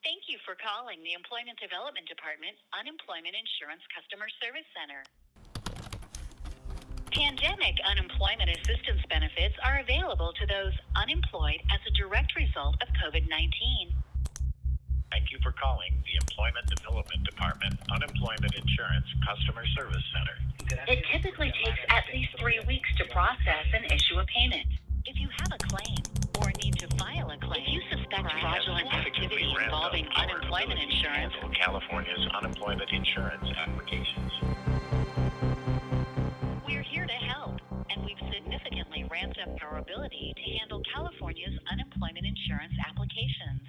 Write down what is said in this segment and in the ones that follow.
Thank you for calling the Employment Development Department Unemployment Insurance Customer Service Center. Pandemic unemployment assistance benefits are available to those unemployed as a direct result of COVID-19. Thank you for calling the Employment Development Department Unemployment Insurance Customer Service Center. It typically takes at least 3 weeks to process and issue a payment. If you have a claim or need to file a claim, if you suspect fraudulent activity involving unemployment insurance, California's unemployment insurance applications. we're here to help, and we've significantly ramped up our ability to handle California's unemployment insurance applications.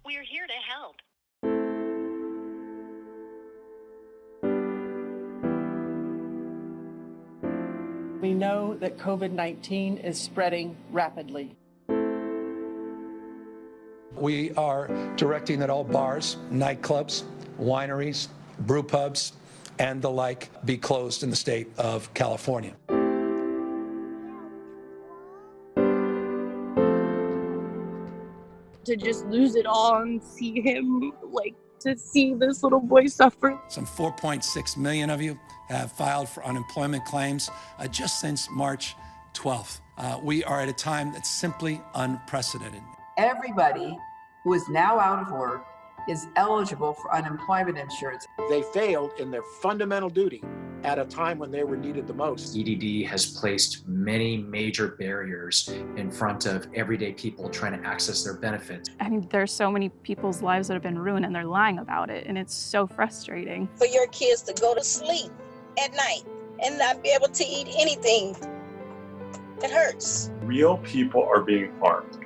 We're here to help. We know that COVID-19 is spreading rapidly. We are directing that all bars, nightclubs, wineries, brew pubs, and the like be closed in the state of California. To just lose it all and see him, to see this little boy suffer. Some 4.6 million of you have filed for unemployment claims just since March 12th. We are at a time that's simply unprecedented. Everybody who is now out of work is eligible for unemployment insurance. They failed in their fundamental duty at a time when they were needed the most. EDD has placed many major barriers in front of everyday people trying to access their benefits. I mean, there's so many people's lives that have been ruined and they're lying about it, and it's so frustrating. For your kids to go to sleep at night and not be able to eat anything, it hurts. Real people are being harmed.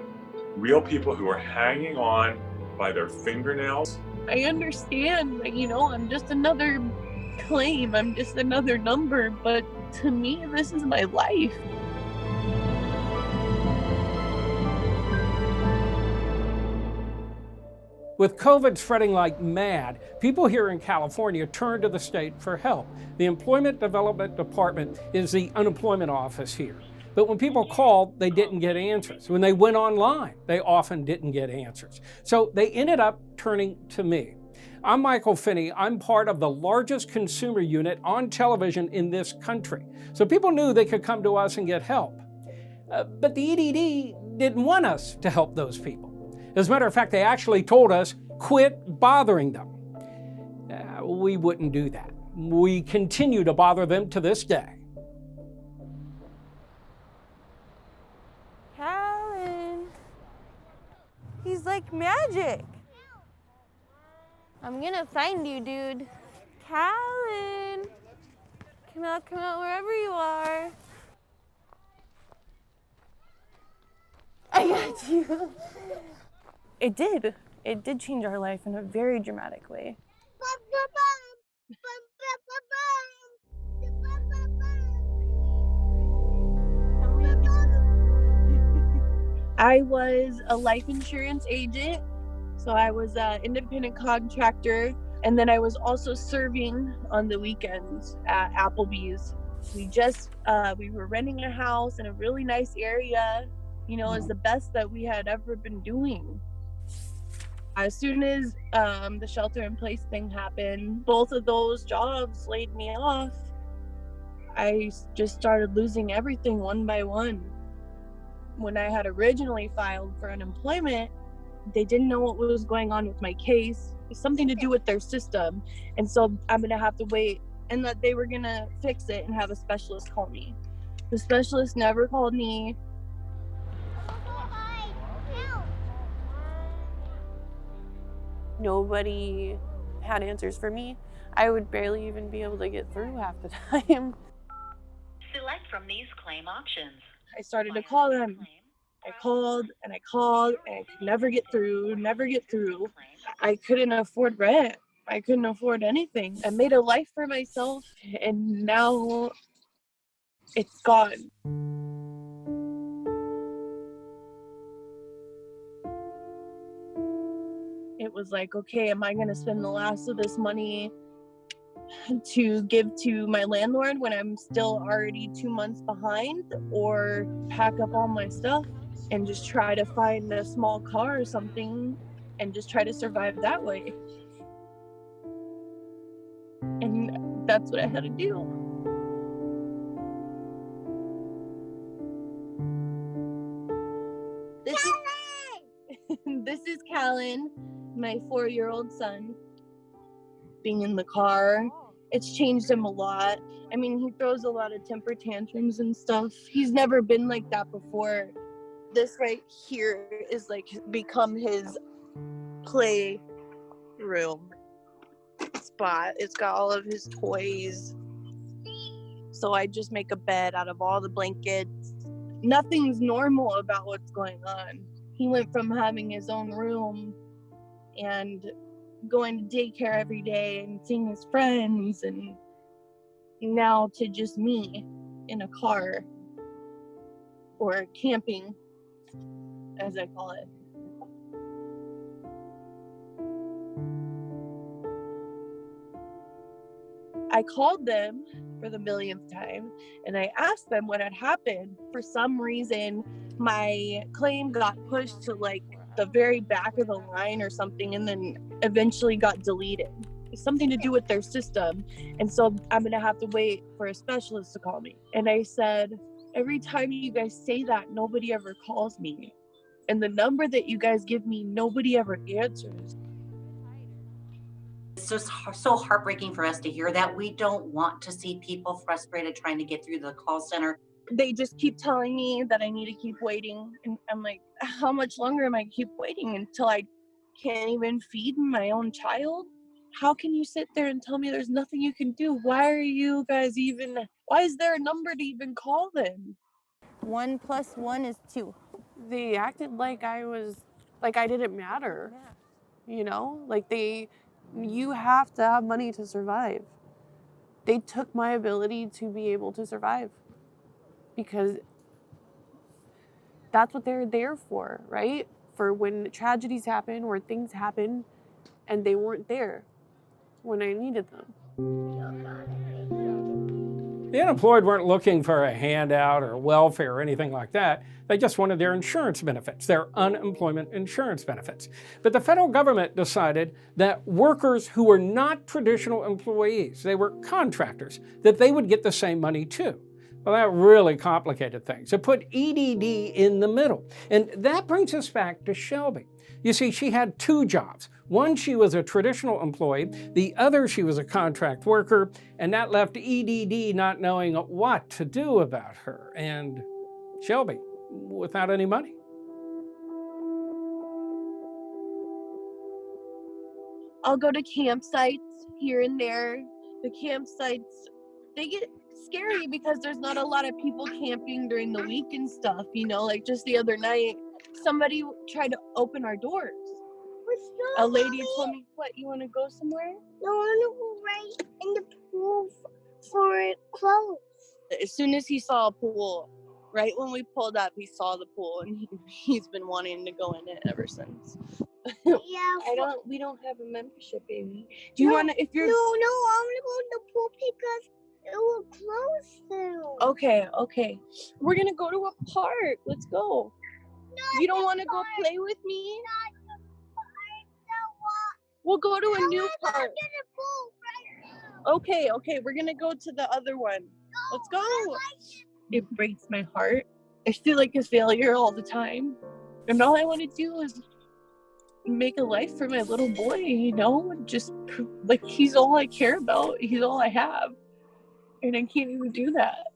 Real people who are hanging on by their fingernails. I understand, I'm just another claim, I'm just another number, but to me, this is my life. With COVID spreading like mad, people here in California turn to the state for help. The Employment Development Department is the unemployment office here. But when people called, they didn't get answers. When they went online, they often didn't get answers. So they ended up turning to me. I'm Michael Finney. I'm part of the largest consumer unit on television in this country. So people knew they could come to us and get help. But the EDD didn't want us to help those people. As a matter of fact, they actually told us, quit bothering them. We wouldn't do that. We continue to bother them to this day. Callan, he's like magic. I'm gonna find you, dude. Callan, come out wherever you are. I got you. It did change our life in a very dramatic way. I was a life insurance agent, so I was an independent contractor, and then I was also serving on the weekends at Applebee's. We were renting a house in a really nice area. It was the best that we had ever been doing. As soon as the shelter-in-place thing happened, both of those jobs laid me off. I just started losing everything one by one. When I had originally filed for unemployment, they didn't know what was going on with my case. It's something to do with their system. And so I'm going to have to wait, and that they were going to fix it and have a specialist call me. The specialist never called me. Nobody had answers for me. I would barely even be able to get through half the time. Select from these claim options. I started to call them. I called and I called and I could never get through. I couldn't afford rent. I couldn't afford anything. I made a life for myself and now it's gone. It was like, okay, am I going to spend the last of this money to give to my landlord when I'm still already 2 months behind, or pack up all my stuff and just try to find a small car or something and just try to survive that way. And that's what I had to do. This is Callan, my 4-year-old son. Being in the car, it's changed him a lot. I mean, he throws a lot of temper tantrums and stuff. He's never been like that before. This right here is like become his play room spot. It's got all of his toys. So I just make a bed out of all the blankets. Nothing's normal about what's going on. He went from having his own room and going to daycare every day and seeing his friends, and now to just me in a car, or camping, as I call it. I called them for the millionth time and I asked them what had happened. For some reason, my claim got pushed to like the very back of the line or something, and then eventually got deleted. It's something to do with their system. And so I'm gonna have to wait for a specialist to call me. And I said, every time you guys say that, nobody ever calls me. And the number that you guys give me, nobody ever answers. It's just so heartbreaking for us to hear that. We don't want to see people frustrated trying to get through the call center. They just keep telling me that I need to keep waiting. And I'm like, how much longer am I keep waiting until I can't even feed my own child? How can you sit there and tell me there's nothing you can do? Why are you guys even, why is there a number to even call them? 1 + 1 is 2. They acted like I didn't matter. Yeah. You know, like you have to have money to survive. They took my ability to be able to survive because that's what they're there for, right? For when tragedies happen or things happen and they weren't there when I needed them. The unemployed weren't looking for a handout or welfare or anything like that. They just wanted their insurance benefits, their unemployment insurance benefits. But the federal government decided that workers who were not traditional employees, they were contractors, that they would get the same money too. Well, that really complicated things. It put EDD in the middle. And that brings us back to Shelby. You see, she had 2 jobs. One, she was a traditional employee. The other, she was a contract worker. And that left EDD not knowing what to do about her. And Shelby, without any money. I'll go to campsites here and there. The campsites, they get scary because there's not a lot of people camping during the week and stuff, you know, like just the other night, somebody tried to open our doors. A lady told me, what, you want to go somewhere? No, I want to go right in the pool for clothes. As soon as he saw a pool, right when we pulled up, he saw the pool and he's been wanting to go in it ever since. Yeah. We don't have a membership, baby. Do you want to, if you're... No, I want to go in the pool because it will close soon. Okay. We're going to go to a park. Let's go. You don't want to go play with me? We'll go to a new park. Okay. We're going to go to the other one. Let's go. It breaks my heart. I feel like a failure all the time. And all I want to do is make a life for my little boy, you know? Just like he's all I care about. He's all I have. And I can't even do that.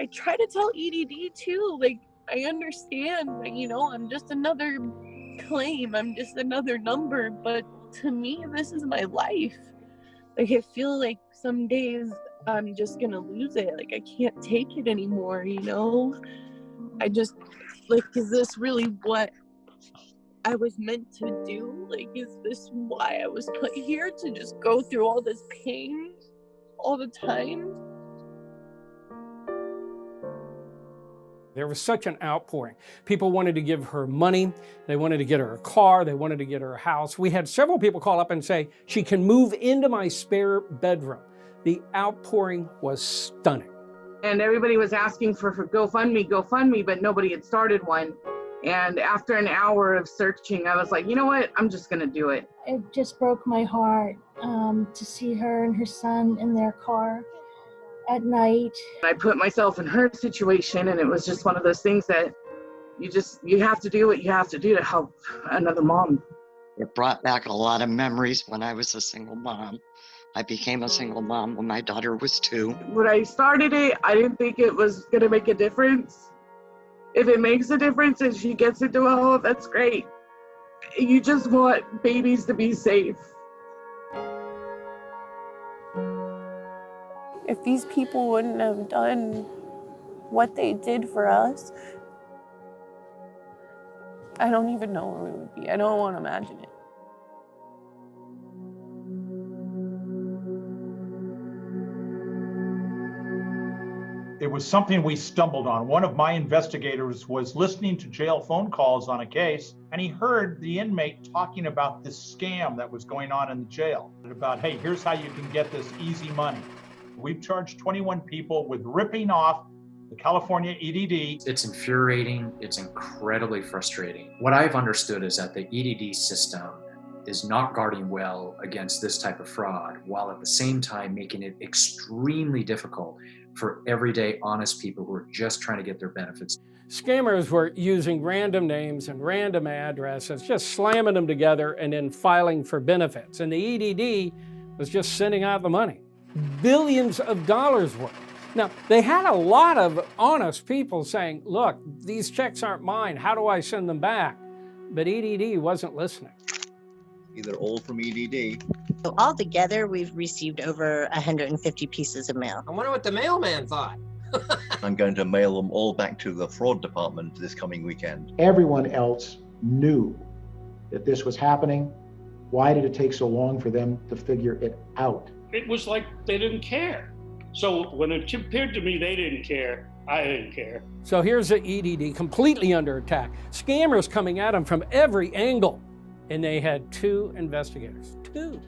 I try to tell EDD too, like, I understand, you know, I'm just another claim, I'm just another number, but to me, this is my life. Like, I feel like some days I'm just gonna lose it. Like, I can't take it anymore, you know? I just, like, is this really what I was meant to do? Like, is this why I was put here, to just go through all this pain all the time? There was such an outpouring. People wanted to give her money. They wanted to get her a car. They wanted to get her a house. We had several people call up and say, she can move into my spare bedroom. The outpouring was stunning. And everybody was asking for GoFundMe, but nobody had started one. And after an hour of searching, I was like, you know what? I'm just going to do it. It just broke my heart to see her and her son in their car at night. I put myself in her situation, and it was just one of those things that you have to do what you have to do to help another mom. It brought back a lot of memories when I was a single mom. I became a single mom when my daughter was 2. When I started it, I didn't think it was going to make a difference. If it makes a difference and she gets into a home, that's great. You just want babies to be safe. If these people wouldn't have done what they did for us, I don't even know where we would be. I don't want to imagine it. It was something we stumbled on. One of my investigators was listening to jail phone calls on a case, and he heard the inmate talking about this scam that was going on in the jail. About, hey, here's how you can get this easy money. We've charged 21 people with ripping off the California EDD. It's infuriating. It's incredibly frustrating. What I've understood is that the EDD system is not guarding well against this type of fraud, while at the same time making it extremely difficult for everyday honest people who are just trying to get their benefits. Scammers were using random names and random addresses, just slamming them together and then filing for benefits. And the EDD was just sending out the money, billions of dollars worth. Now, they had a lot of honest people saying, look, these checks aren't mine. How do I send them back? But EDD wasn't listening. Either all from EDD. So altogether, we've received over 150 pieces of mail. I wonder what the mailman thought. I'm going to mail them all back to the fraud department this coming weekend. Everyone else knew that this was happening. Why did it take so long for them to figure it out? It was like they didn't care. So when it appeared to me they didn't care, I didn't care. So here's the EDD completely under attack. Scammers coming at them from every angle. And they had 2 investigators, 2.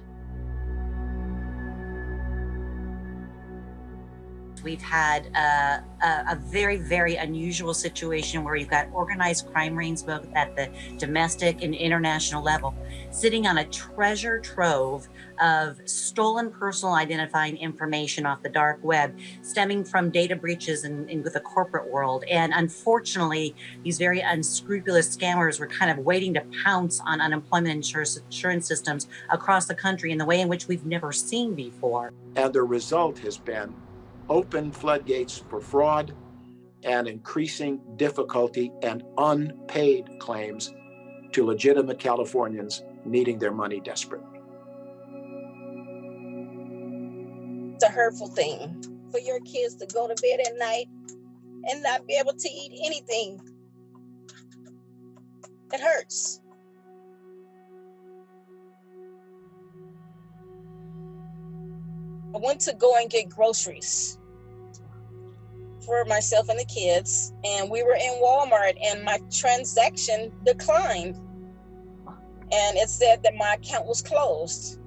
We've had a very, very unusual situation where you've got organized crime rings both at the domestic and international level, sitting on a treasure trove of stolen personal identifying information off the dark web, stemming from data breaches in the corporate world. And unfortunately, these very unscrupulous scammers were kind of waiting to pounce on unemployment insurance systems across the country in the way in which we've never seen before. And the result has been open floodgates for fraud and increasing difficulty and unpaid claims to legitimate Californians needing their money desperately. It's a hurtful thing for your kids to go to bed at night and not be able to eat anything. It hurts. I went to go and get groceries for myself and the kids, and we were in Walmart, and my transaction declined, and it said that my account was closed.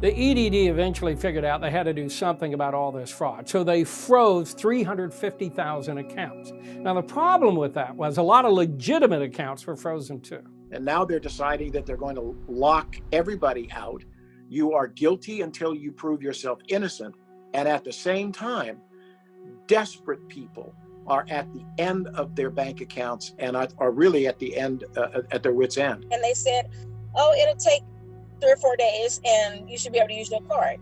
The EDD eventually figured out they had to do something about all this fraud, so they froze 350,000 accounts. Now, the problem with that was a lot of legitimate accounts were frozen too. And now they're deciding that they're going to lock everybody out. You are guilty until you prove yourself innocent. And at the same time, desperate people are at the end of their bank accounts and are really at the end, at their wits' end. And they said, oh, it'll take 3 or 4 days and you should be able to use your card.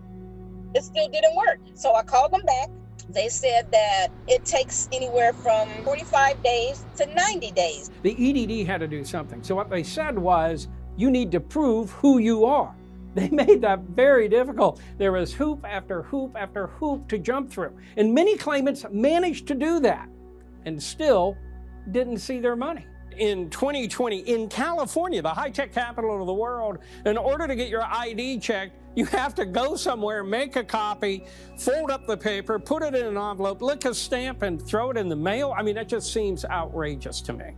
It still didn't work. So I called them back. They said that it takes anywhere from 45 days to 90 days. The EDD had to do something. So what they said was, you need to prove who you are. They made that very difficult. There was hoop after hoop after hoop to jump through. And many claimants managed to do that and still didn't see their money. In 2020, in California, the high-tech capital of the world, in order to get your ID checked, you have to go somewhere, make a copy, fold up the paper, put it in an envelope, lick a stamp, and throw it in the mail. I mean, that just seems outrageous to me.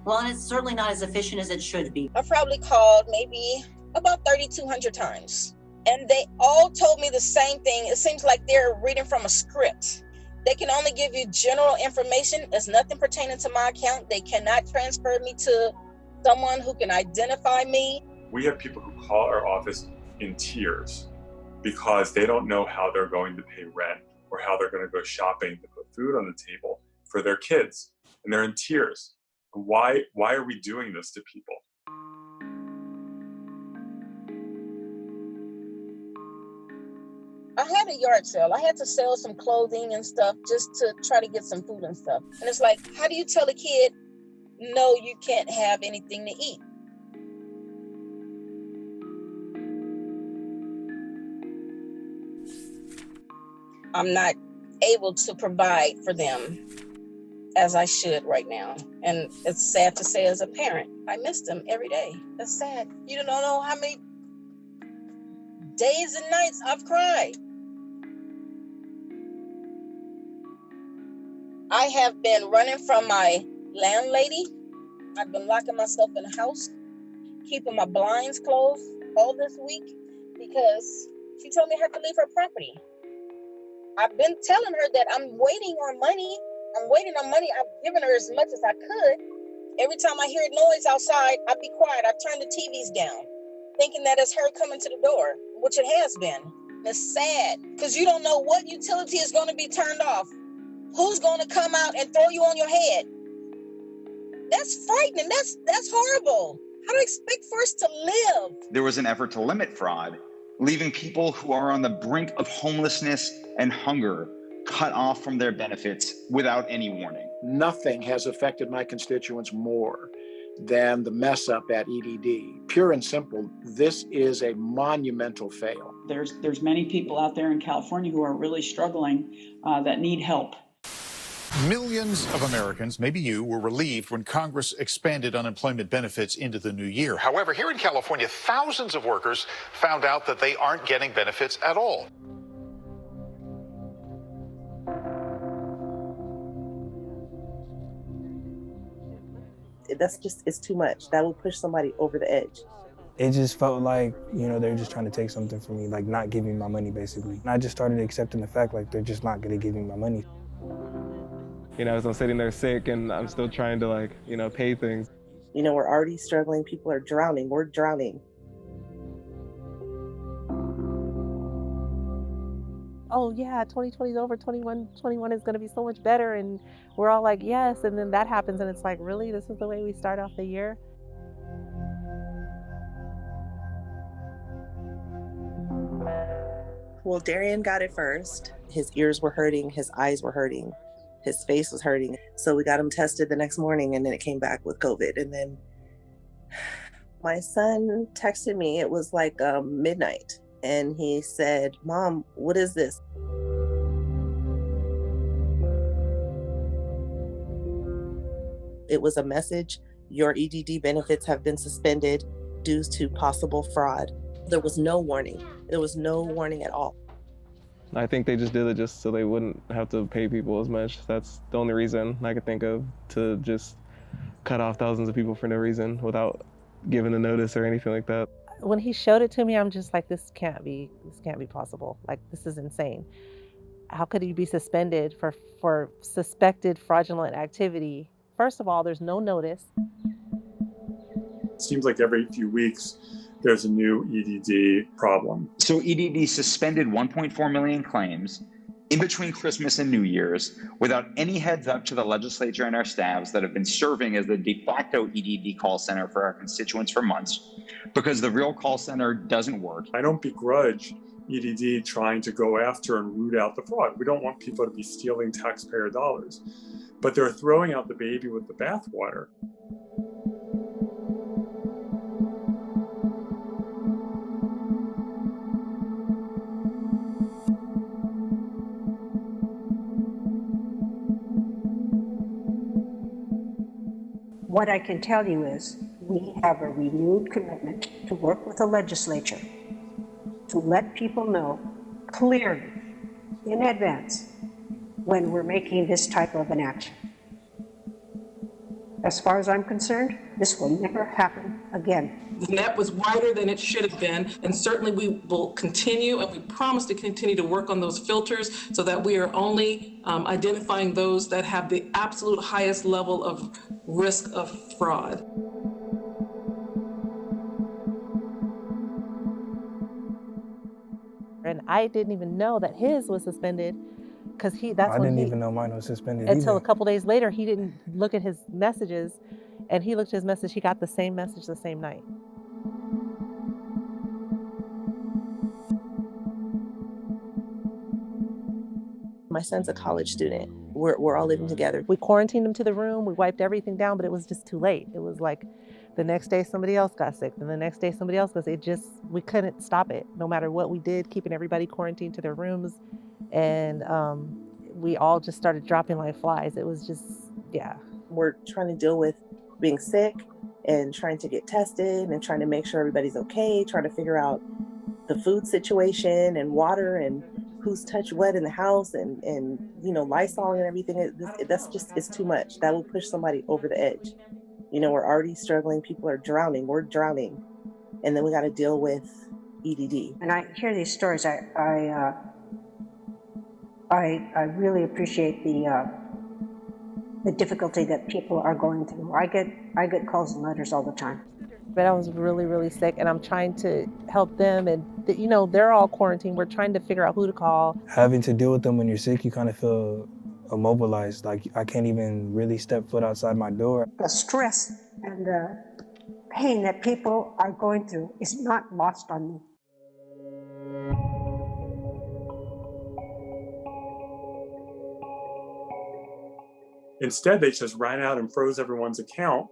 Well, and it's certainly not as efficient as it should be. I probably called maybe about 3,200 times. And they all told me the same thing. It seems like they're reading from a script. They can only give you general information. There's nothing pertaining to my account. They cannot transfer me to someone who can identify me. We have people who call our office in tears because they don't know how they're going to pay rent or how they're going to go shopping to put food on the table for their kids. And they're in tears. Why are we doing this to people? I had a yard sale. I had to sell some clothing and stuff just to try to get some food and stuff. And it's like, how do you tell a kid, no, you can't have anything to eat? I'm not able to provide for them as I should right now. And it's sad to say, as a parent, I miss them every day. That's sad. You don't know how many days and nights I've cried. I have been running from my landlady. I've been locking myself in the house, keeping my blinds closed all this week because she told me I have to leave her property. I've been telling her that I'm waiting on money. I've given her as much as I could. Every time I hear noise outside, I be quiet. I turn the TVs down, thinking that it's her coming to the door, which it has been. It's sad because you don't know what utility is going to be turned off. Who's going to come out and throw you on your head? That's frightening. That's horrible. How do you expect for us to live? There was an effort to limit fraud, leaving people who are on the brink of homelessness and hunger cut off from their benefits without any warning. Nothing has affected my constituents more than the mess up at EDD. Pure and simple, this is a monumental fail. There's many people out there in California who are really struggling that need help. Millions of Americans, maybe you, were relieved when Congress expanded unemployment benefits into the new year. However, here in California, thousands of workers found out that they aren't getting benefits at all. It's too much. That will push somebody over the edge. It just felt like, they're just trying to take something from me, like not giving me my money, basically. And I just started accepting the fact, like, they're just not going to give me my money. As I'm sitting there sick and I'm still trying to, pay things. We're already struggling. People are drowning. We're drowning. Oh yeah, 2020 is over, 21 is gonna be so much better, and we're all like, yes, and then that happens and it's like, really, this is the way we start off the year? Well, Darian got it first. His ears were hurting, his eyes were hurting, his face was hurting. So we got him tested the next morning and then it came back with COVID. And then my son texted me, it was like midnight. And he said, "Mom, what is this?" It was a message. Your EDD benefits have been suspended due to possible fraud. There was no warning. There was no warning at all. I think they just did it just so they wouldn't have to pay people as much. That's the only reason I could think of, to just cut off thousands of people for no reason without giving a notice or anything like that. When he showed it to me, I'm just like, this can't be possible. Like, this is insane. How could he be suspended for suspected fraudulent activity? First of all, there's no notice. It seems like every few weeks there's a new EDD problem. So EDD suspended 1.4 million claims in between Christmas and New Year's without any heads up to the legislature and our staffs that have been serving as the de facto EDD call center for our constituents for months, because the real call center doesn't work. I don't begrudge EDD trying to go after and root out the fraud. We don't want people to be stealing taxpayer dollars, but they're throwing out the baby with the bathwater. What I can tell you is we have a renewed commitment to work with the legislature to let people know clearly in advance when we're making this type of an action. As far as I'm concerned, this will never happen again. The net was wider than it should have been, and certainly we will continue, and we promise to continue to work on those filters so that we are only identifying those that have the absolute highest level of risk of fraud. And I didn't even know that his was suspended because I didn't even know mine was suspended until either. a couple days later. He didn't look at his messages, and he looked at his message. He got the same message the same night. My son's a college student. We're all living together. We quarantined him to the room. We wiped everything down, but it was just too late. It was like the next day somebody else got sick, and the next day somebody else got sick. We couldn't stop it, no matter what we did, keeping everybody quarantined to their rooms. And we all just started dropping like flies. It was just, yeah. We're trying to deal with being sick and trying to get tested and trying to make sure everybody's okay, trying to figure out the food situation and water and who's touched what in the house and you know, Lysol and everything. That's just, it's too much. That will push somebody over the edge. You know, we're already struggling. People are drowning. We're drowning. And then we got to deal with EDD. And I hear these stories. I really appreciate the difficulty that people are going through. I get calls and letters all the time. But I was really, really sick, and I'm trying to help them. And you know, they're all quarantined. We're trying to figure out who to call. Having to deal with them when you're sick, you kind of feel immobilized. Like I can't even really step foot outside my door. The stress and the pain that people are going through is not lost on me. Instead, they just ran out and froze everyone's account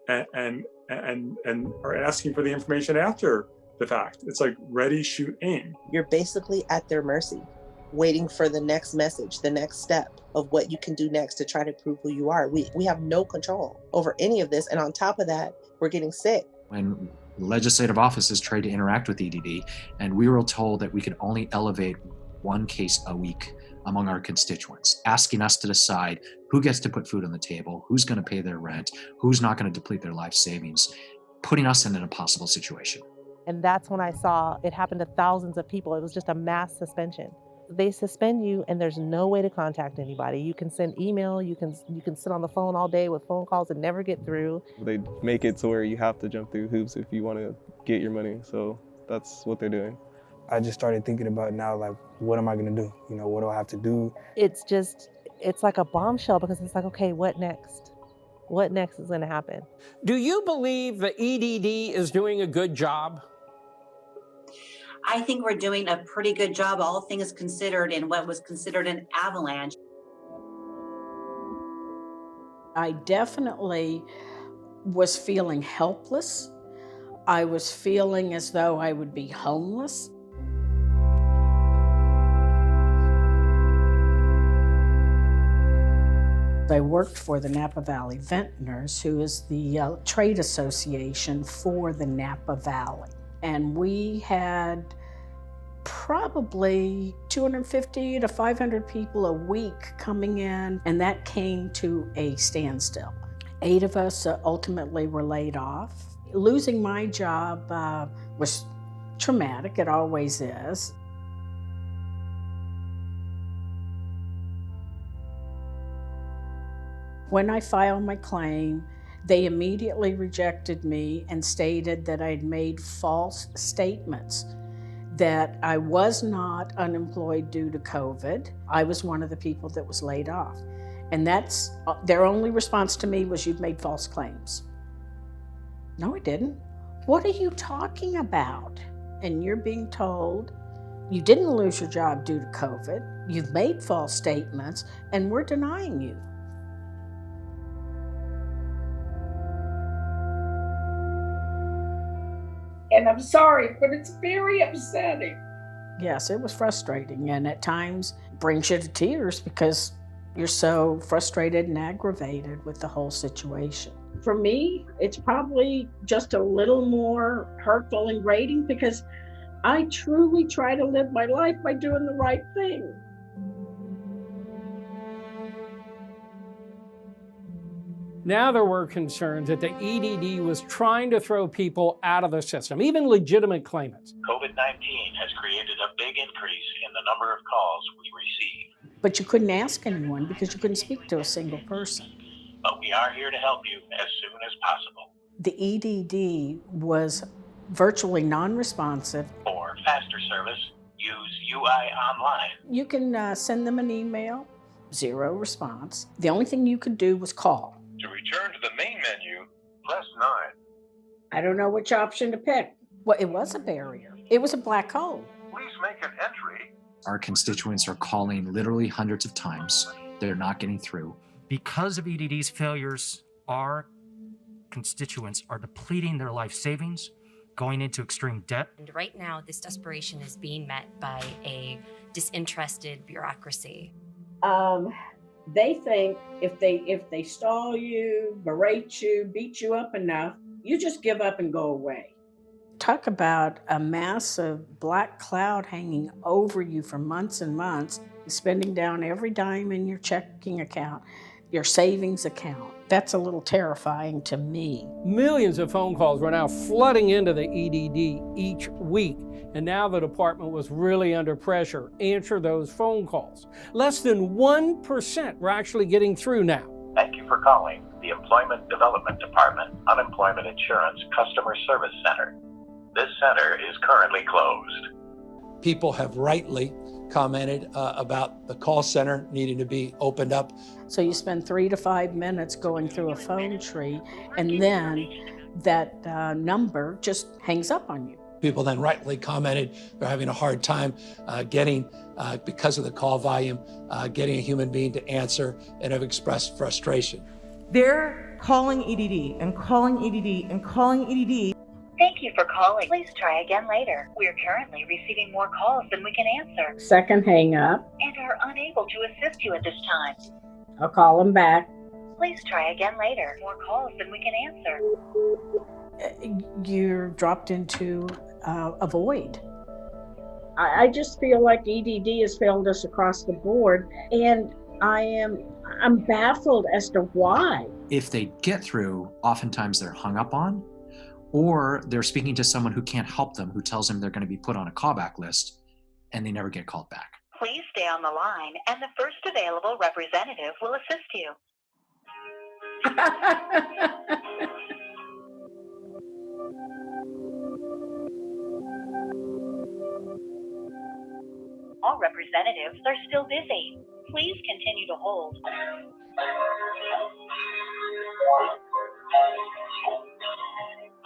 and are asking for the information after the fact. It's like ready, shoot, aim. You're basically at their mercy, waiting for the next message, the next step of what you can do next to try to prove who you are. We have no control over any of this. And on top of that, we're getting sick. When legislative offices tried to interact with EDD, and we were told that we could only elevate one case a week among our constituents, asking us to decide who gets to put food on the table, who's going to pay their rent, who's not going to deplete their life savings, putting us in an impossible situation. And that's when I saw it happen to thousands of people. It was just a mass suspension. They suspend you, and there's no way to contact anybody. You can send email, you can sit on the phone all day with phone calls and never get through. They make it to where you have to jump through hoops if you want to get your money. So that's what they're doing. I just started thinking about now, like, what am I gonna do? You know, what do I have to do? It's like a bombshell, because it's like, okay, what next? What next is gonna happen? Do you believe the EDD is doing a good job? I think we're doing a pretty good job, all things considered, in what was considered an avalanche. I definitely was feeling helpless. I was feeling as though I would be homeless. I worked for the Napa Valley Vintners, who is the trade association for the Napa Valley. And we had probably 250 to 500 people a week coming in, and that came to a standstill. 8 of us ultimately were laid off. Losing my job was traumatic, it always is. When I filed my claim, they immediately rejected me and stated that I'd made false statements, that I was not unemployed due to COVID. I was one of the people that was laid off. And that's their only response to me was, "You've made false claims." No, I didn't. What are you talking about? And you're being told you didn't lose your job due to COVID, you've made false statements, and we're denying you. And I'm sorry, but it's very upsetting. Yes, it was frustrating, and at times brings you to tears because you're so frustrated and aggravated with the whole situation. For me, it's probably just a little more hurtful and grating because I truly try to live my life by doing the right thing. Now there were concerns that the EDD was trying to throw people out of the system, even legitimate claimants. COVID-19 has created a big increase in the number of calls we receive. But you couldn't ask anyone because you couldn't speak to a single person. But we are here to help you as soon as possible. The EDD was virtually non-responsive. For faster service, use UI Online. You can send them an email, 0 response. The only thing you could do was call. To return to the main menu, press 9. I don't know which option to pick. Well, it was a barrier. It was a black hole. Please make an entry. Our constituents are calling literally hundreds of times. They're not getting through. Because of EDD's failures, our constituents are depleting their life savings, going into extreme debt. And right now, this desperation is being met by a disinterested bureaucracy. They think if they stall you, berate you, beat you up enough, you just give up and go away. Talk about a massive black cloud hanging over you for months and months, spending down every dime in your checking account, your savings account. That's a little terrifying to me. Millions of phone calls were now flooding into the EDD each week, and now the department was really under pressure to answer those phone calls. Less than 1% were actually getting through now. Thank you for calling the Employment Development Department Unemployment Insurance Customer Service Center. This center is currently closed. People have rightly commented about the call center needing to be opened up. So you spend 3 to 5 minutes going through a phone tree, and then that number just hangs up on you. People then rightly commented they're having a hard time because of the call volume, getting a human being to answer, and have expressed frustration. They're calling EDD and calling EDD and calling EDD. Thank you for calling. Please try again later. We are currently receiving more calls than we can answer. Second hang up. And are unable to assist you at this time. I'll call them back. Please try again later. More calls than we can answer. You're dropped into a void. I just feel like EDD has failed us across the board, and I'm baffled as to why. If they get through, oftentimes they're hung up on, or they're speaking to someone who can't help them, who tells them they're going to be put on a callback list, and they never get called back. Please stay on the line, and the first available representative will assist you. All representatives are still busy. Please continue to hold.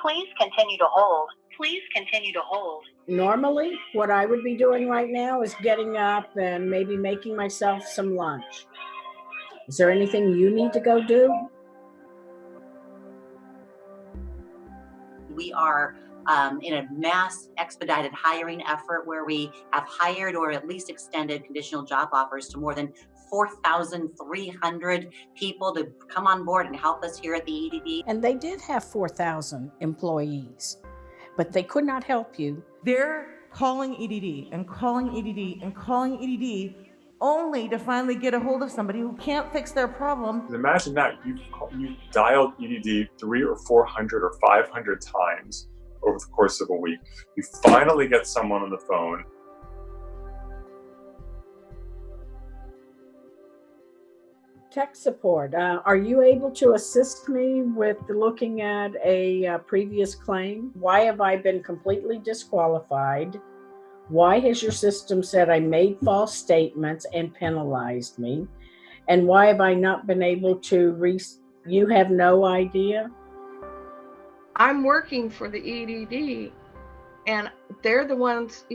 Please continue to hold. Please continue to hold. Normally, what I would be doing right now is getting up and maybe making myself some lunch. Is there anything you need to go do? We are in a mass expedited hiring effort where we have hired or at least extended conditional job offers to more than 4,300 people to come on board and help us here at the EDD. And they did have 4,000 employees, but they could not help you. They're calling EDD and calling EDD and calling EDD only to finally get a hold of somebody who can't fix their problem. Imagine that you dialed EDD 300 or 400 or 500 times over the course of a week. You finally get someone on the phone. Tech support. Are you able to assist me with looking at a previous claim? Why have I been completely disqualified? Why has your system said I made false statements and penalized me? And why have I not been able to you have no idea? I'm working for the EDD, and they're the ones,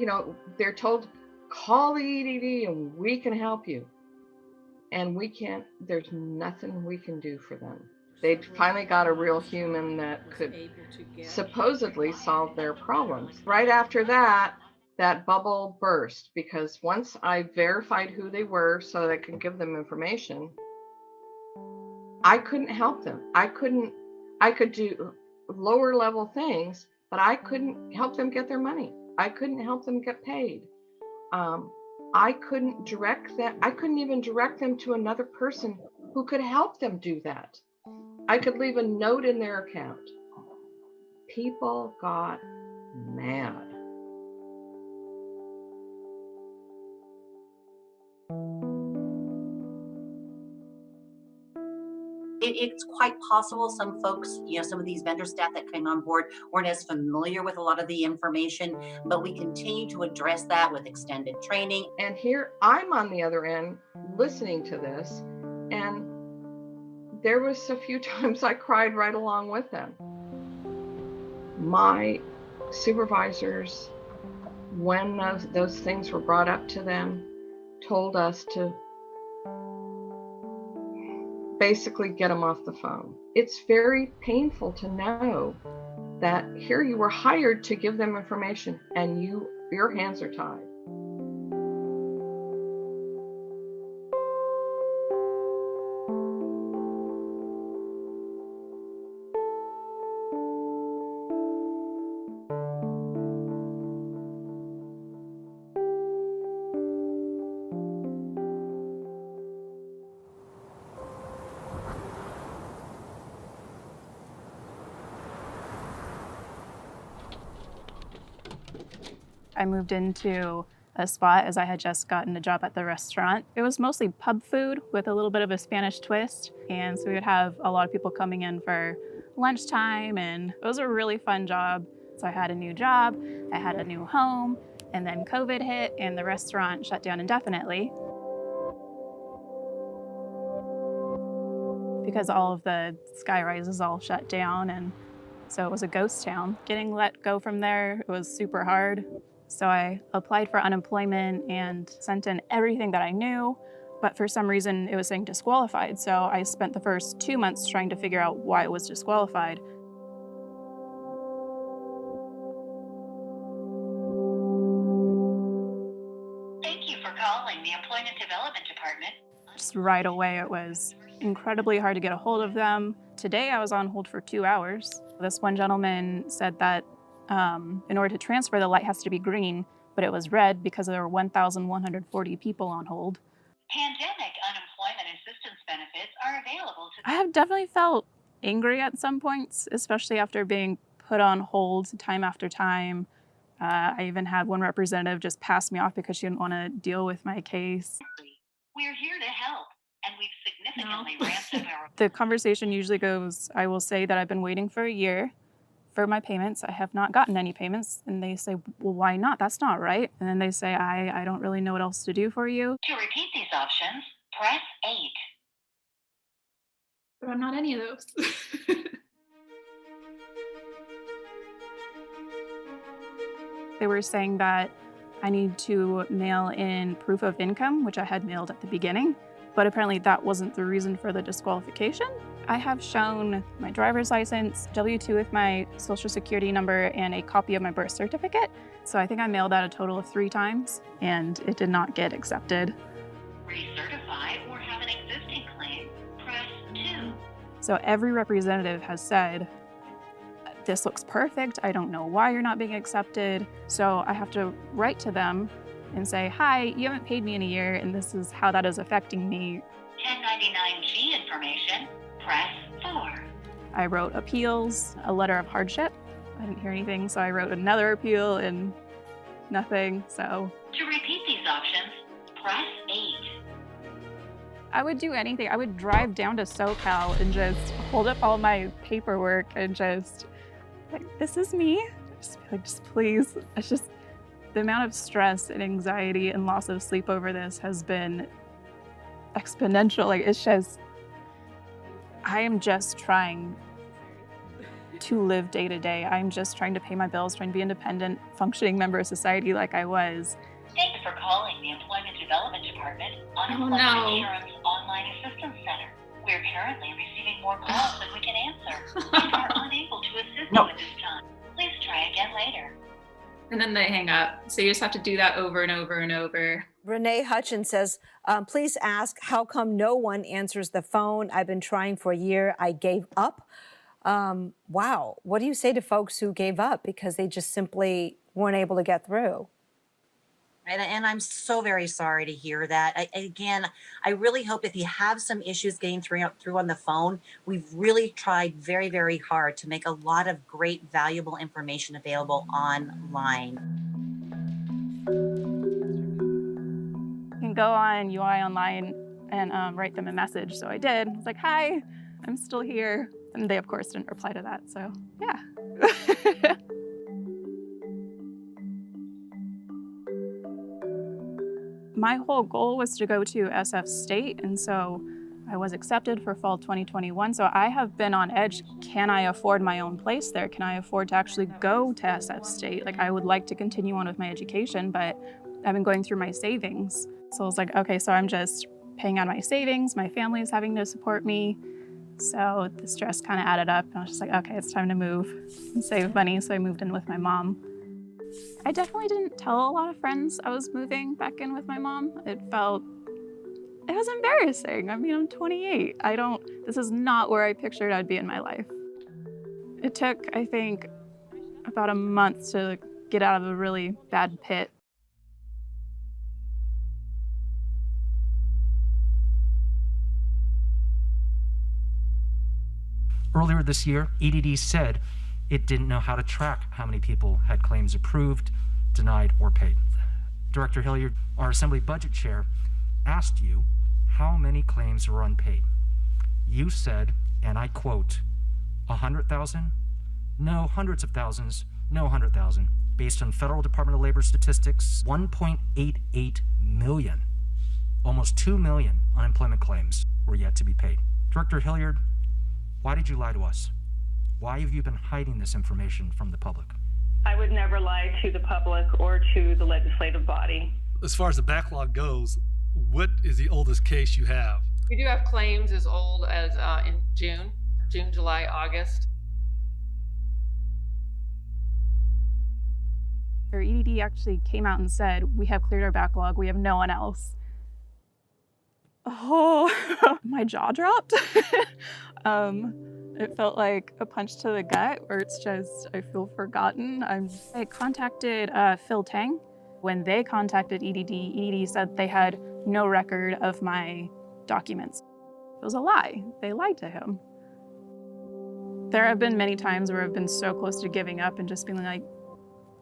they're told, call the EDD and we can help you. And we can't, there's nothing we can do for them. They finally got a real human that could supposedly solve their problems. Right after that, that bubble burst, because once I verified who they were so that I could give them information, I couldn't help them. I could do lower level things, but I couldn't help them get their money. I couldn't help them get paid. I couldn't direct them. I couldn't even direct them to another person who could help them do that. I could leave a note in their account. People got mad. It's quite possible some folks, some of these vendor staff that came on board weren't as familiar with a lot of the information, but we continue to address that with extended training. And here I'm on the other end listening to this, and there was a few times I cried right along with them. My supervisors, when those things were brought up to them, told us to basically get them off the phone. It's very painful to know that here you were hired to give them information and your hands are tied. I moved into a spot as I had just gotten a job at the restaurant. It was mostly pub food with a little bit of a Spanish twist. And so we would have a lot of people coming in for lunchtime, and it was a really fun job. So I had a new job, I had a new home, and then COVID hit and the restaurant shut down indefinitely. Because all of the sky rises all shut down, and so it was a ghost town. Getting let go from there, it was super hard. So I applied for unemployment and sent in everything that I knew, but for some reason it was saying disqualified. So I spent the first 2 months trying to figure out why it was disqualified. Thank you for calling the Employment Development Department. Just right away, it was incredibly hard to get a hold of them. Today I was on hold for 2 hours. This one gentleman said that in order to transfer, the light has to be green, but it was red because there were 1,140 people on hold. Pandemic unemployment assistance benefits are available to I have definitely felt angry at some points, especially after being put on hold time after time. I even had one representative just pass me off because she didn't want to deal with my case. We're here to help, and we've significantly ramped up our The conversation usually goes, I will say that I've been waiting for a year for my payments. I have not gotten any payments. And they say, well, why not? That's not right. And then they say, I don't really know what else to do for you. To repeat these options, press 8. But I'm not any of those. They were saying that I need to mail in proof of income, which I had mailed at the beginning, but apparently that wasn't the reason for the disqualification. I have shown my driver's license, W-2 with my social security number, and a copy of my birth certificate. So I think I mailed that a total of 3 times, and it did not get accepted. Recertify or have an existing claim, press 2. So every representative has said, this looks perfect. I don't know why you're not being accepted. So I have to write to them and say, hi, you haven't paid me in a year, and this is how that is affecting me. 1099-G information, press 4. I wrote appeals, a letter of hardship. I didn't hear anything, so I wrote another appeal and nothing, so. To repeat these options, press 8. I would do anything. I would drive down to SoCal and just hold up all my paperwork and just, like, this is me. Just be like, just please. It's just, the amount of stress and anxiety and loss of sleep over this has been exponential. Like, it's just, I am just trying to live day to day. I'm just trying to pay my bills, trying to be independent, functioning member of society like I was. Thanks for calling the Employment Development Department Unemployment Insurance Online Assistance Center. We're currently receiving more calls than we can answer and are unable to assist you at this time. Please try again later. And then they hang up. So you just have to do that over and over and over. Renee Hutchins says, please ask, how come no one answers the phone? I've been trying for a year. I gave up. Wow. What do you say to folks who gave up because they just simply weren't able to get through? And I'm so very sorry to hear that. I really hope if you have some issues getting through on the phone, we've really tried very, very hard to make a lot of great, valuable information available online. You can go on UI Online and write them a message. So I did. I was like, hi, I'm still here. And they, of course, didn't reply to that. So, yeah. My whole goal was to go to SF State, and so I was accepted for fall 2021. So I have been on edge. Can I afford my own place there? Can I afford to actually go to SF State? Like, I would like to continue on with my education, but I've been going through my savings. So I was like, okay, so I'm just paying out my savings. My family is having to support me. So the stress kind of added up, and I was just like, okay, it's time to move and save money. So I moved in with my mom. I definitely didn't tell a lot of friends I was moving back in with my mom. It was embarrassing. I mean, I'm 28. This is not where I pictured I'd be in my life. It took, I think, about a month to get out of a really bad pit. Earlier this year, EDD said it didn't know how to track how many people had claims approved, denied, or paid. Director Hilliard, our Assembly Budget Chair, asked you how many claims were unpaid. You said, and I quote, 100,000? No, hundreds of thousands. No, 100,000. Based on Federal Department of Labor statistics, 1.88 million, almost 2 million unemployment claims were yet to be paid. Director Hilliard, why did you lie to us? Why have you been hiding this information from the public? I would never lie to the public or to the legislative body. As far as the backlog goes, what is the oldest case you have? We do have claims as old as in June, July, August. Our EDD actually came out and said, we have cleared our backlog, we have no one else. Oh, my jaw dropped. It felt like a punch to the gut, where it's just, I feel forgotten. I contacted Phil Tang. When they contacted EDD said they had no record of my documents. It was a lie. They lied to him. There have been many times where I've been so close to giving up and just being like,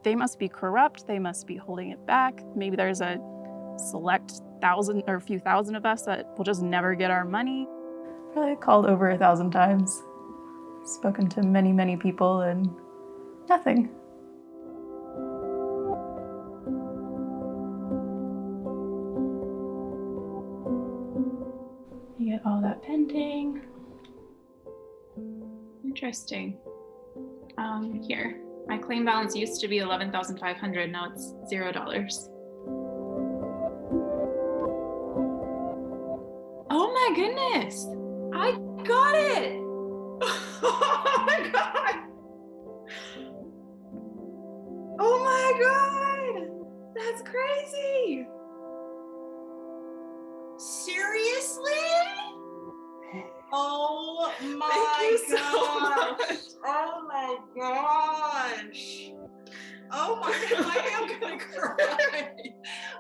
they must be corrupt, they must be holding it back. Maybe there's a select thousand or a few thousand of us that will just never get our money. Probably called over 1,000 times. Spoken to many, many people and nothing. You get all that pending. Interesting. Here, my claim balance used to be $11,500. Now it's $0. Oh my goodness! I got it! Oh my god! Oh my god! That's crazy! Seriously? Oh my gosh! Oh my gosh! Oh my god! I am gonna cry!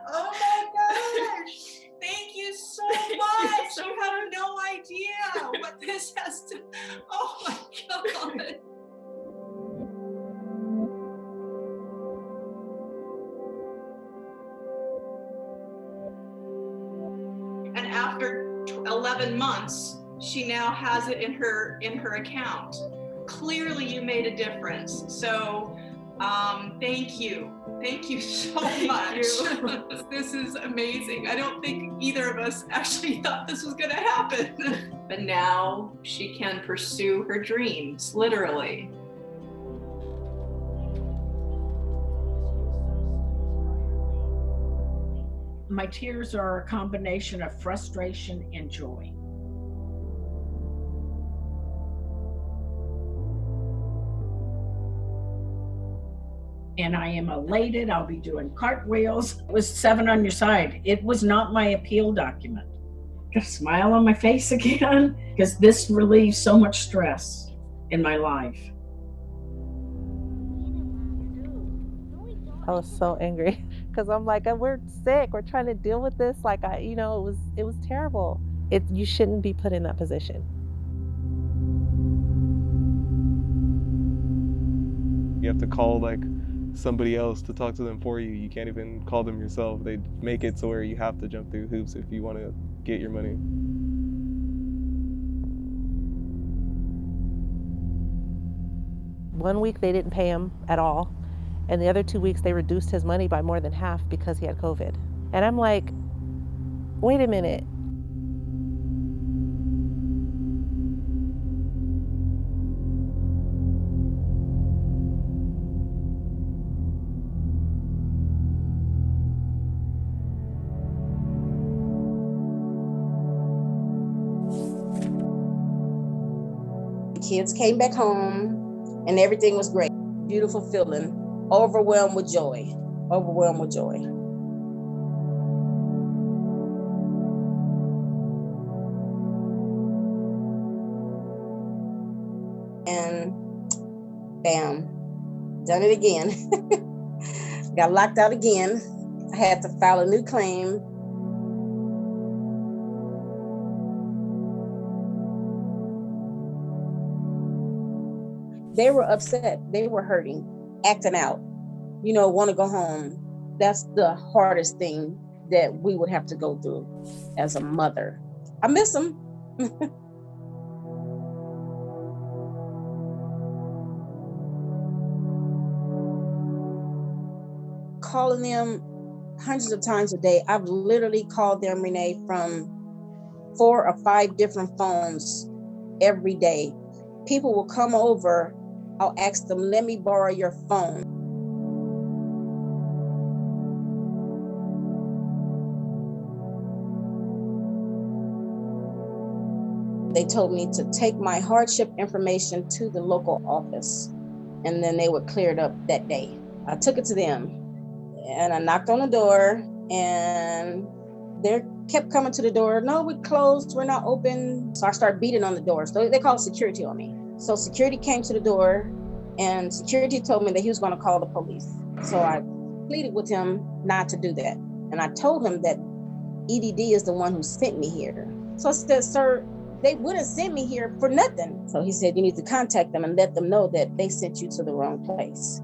Oh my gosh! Thank you so much! You have no idea what this has to. Oh my god! And after 11 months, she now has it in her account. Clearly, you made a difference. So, thank you. Thank you so much. This is amazing. I don't think either of us actually thought this was going to happen. But now she can pursue her dreams, literally. My tears are a combination of frustration and joy. And I am elated. I'll be doing cartwheels. It was 7 on your side. It was not my appeal document. Got a smile on my face again because this relieves so much stress in my life. I was so angry because I'm like, we're sick. We're trying to deal with this. Like, it was terrible. You shouldn't be put in that position. You have to call like somebody else to talk to them for you. You can't even call them yourself. They make it so where you have to jump through hoops if you want to get your money. One week they didn't pay him at all, and the other 2 weeks they reduced his money by more than half because he had COVID. And I'm like, wait a minute. Kids came back home and everything was great. Beautiful feeling, overwhelmed with joy, overwhelmed with joy. And bam, done it again. Got locked out again. I had to file a new claim. They were upset. They were hurting, acting out, want to go home. That's the hardest thing that we would have to go through as a mother. I miss them. Calling them hundreds of times a day. I've literally called them, Renee, from 4 or 5 different phones every day. People will come over. I'll ask them, let me borrow your phone. They told me to take my hardship information to the local office, and then they would clear it up that day. I took it to them, and I knocked on the door, and they kept coming to the door. No, we're closed, we're not open. So I started beating on the door. So they called security on me. So security came to the door, and security told me that he was going to call the police. So I pleaded with him not to do that. And I told him that EDD is the one who sent me here. So I said, sir, they wouldn't send me here for nothing. So he said, you need to contact them and let them know that they sent you to the wrong place.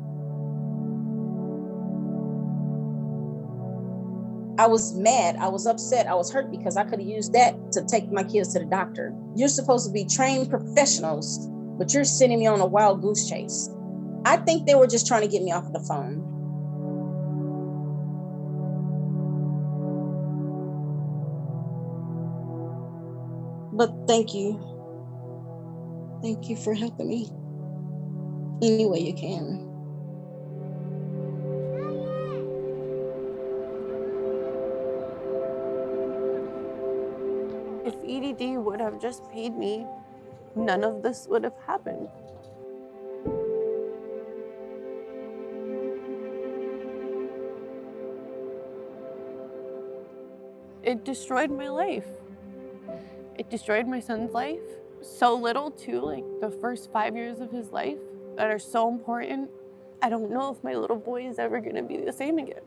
I was mad, I was upset, I was hurt because I could have used that to take my kids to the doctor. You're supposed to be trained professionals, but you're sending me on a wild goose chase. I think they were just trying to get me off of the phone. But thank you. Thank you for helping me any way you can. If EDD would have just paid me, none of this would have happened. It destroyed my life. It destroyed my son's life. So little too, like the first 5 years of his life that are so important. I don't know if my little boy is ever gonna be the same again.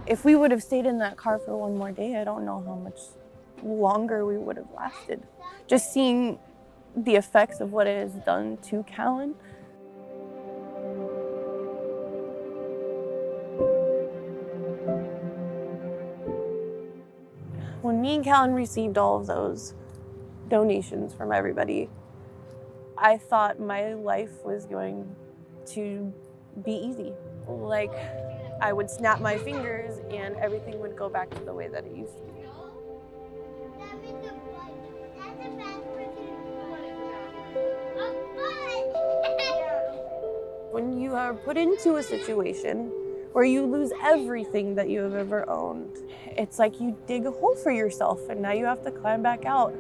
If we would have stayed in that car for one more day, I don't know how much longer we would have lasted. Just seeing the effects of what it has done to Callan. When me and Callan received all of those donations from everybody, I thought my life was going to be easy. Like, I would snap my fingers and everything would go back to the way that it used to be. When you are put into a situation where you lose everything that you have ever owned, it's like you dig a hole for yourself and now you have to climb back out.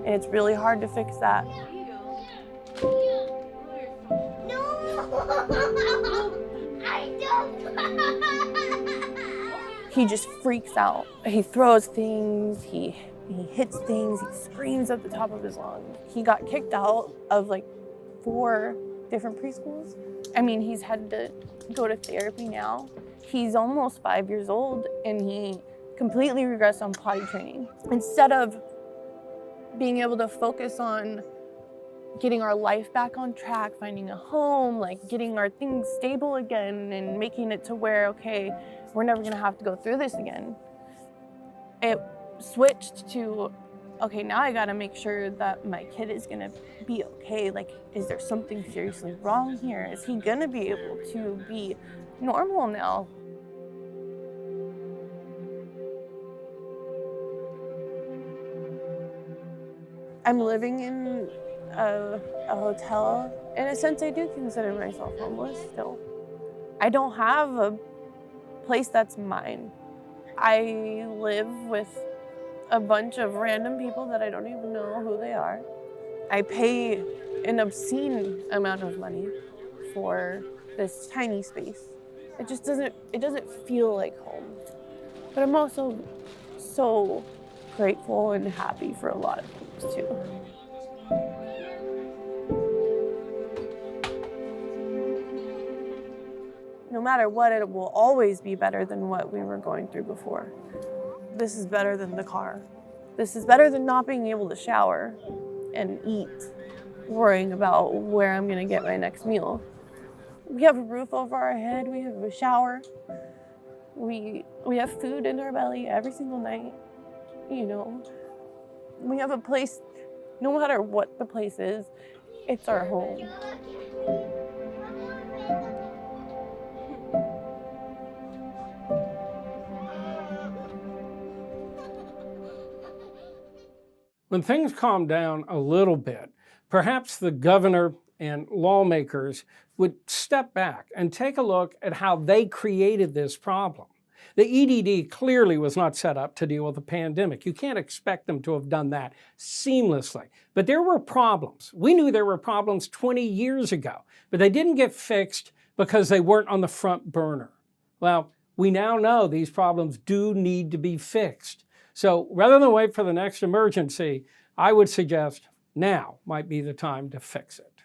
And it's really hard to fix that. he just freaks out. He throws things, he hits things, he screams at the top of his lungs. He got kicked out of like 4 different preschools. I mean, he's had to go to therapy now. He's almost 5 years old and he completely regressed on potty training. Instead of being able to focus on getting our life back on track, finding a home, like getting our things stable again and making it to where, okay, we're never gonna have to go through this again. It switched to, okay, now I gotta make sure that my kid is gonna be okay. Like, is there something seriously wrong here? Is he gonna be able to be normal now? I'm living in a hotel. In a sense, I do consider myself homeless still. I don't have a place that's mine. I live with a bunch of random people that I don't even know who they are. I pay an obscene amount of money for this tiny space. It just doesn't feel like home. But I'm also so grateful and happy for a lot of things too. No matter what, it will always be better than what we were going through before. This is better than the car. This is better than not being able to shower and eat, worrying about where I'm gonna get my next meal. We have a roof over our head, we have a shower. We have food in our belly every single night, you know. We have a place, no matter what the place is, it's our home. When things calm down a little bit, perhaps the governor and lawmakers would step back and take a look at how they created this problem. The EDD clearly was not set up to deal with the pandemic. You can't expect them to have done that seamlessly. But there were problems. We knew there were problems 20 years ago, but they didn't get fixed because they weren't on the front burner. Well, we now know these problems do need to be fixed. So rather than wait for the next emergency, I would suggest now might be the time to fix it.